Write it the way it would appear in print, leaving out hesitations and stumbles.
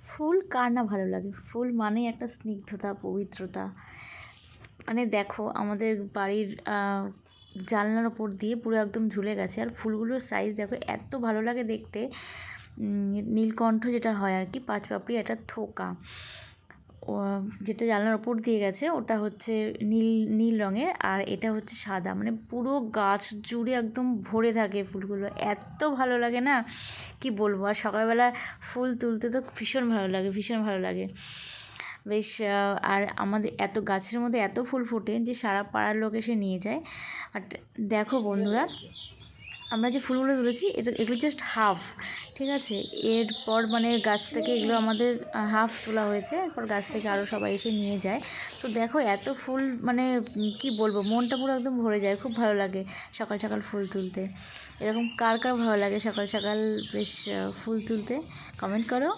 ফুল কার না ভালো লাগে? ফুল মানেই একটা স্নিগ্ধতা, পবিত্রতা। মানে দেখো আমাদের বাড়ির জানলার ওপর দিয়ে পুরো একদম ঝুলে গেছে, আর ফুলগুলোর সাইজ দেখো এত ভালো লাগে দেখতে। নীলকণ্ঠ যেটা হয় আর কি, পাঁচ পাপড়ি একটা থোকা, যেটা জানলার ওপর দিয়ে গেছে ওটা হচ্ছে নীল নীল রঙের, আর এটা হচ্ছে সাদা। মানে পুরো গাছ জুড়ে একদম ভরে থাকে ফুলগুলো, এত ভালো লাগে না কি বলবো। আর সকালবেলা ফুল তুলতে তো ভীষণ ভালো লাগে, ভীষণ ভালো লাগে বেশ। আর আমাদের এত গাছের মধ্যে এত ফুল ফোটে যে সারা পাড়ার লোক এসে নিয়ে যায়। আর দেখো বন্ধুরা, আমরা যে ফুলগুলো তুলেছি এগুলো জাস্ট হাফ, ঠিক আছে। এরপর মানে গাছ থেকে এগুলো আমাদের হাফ তোলা হয়েছে, এরপর গাছ থেকে আরও সবাই এসে নিয়ে যায়। তো দেখো এত ফুল, মানে কি বলবো, মনটা পুরো একদম ভরে যায়, খুব ভালো লাগে সকাল সকাল ফুল তুলতে। এরকম কার কার ভালো লাগে সকাল সকাল বেশ ফুল তুলতে, কমেন্ট করো।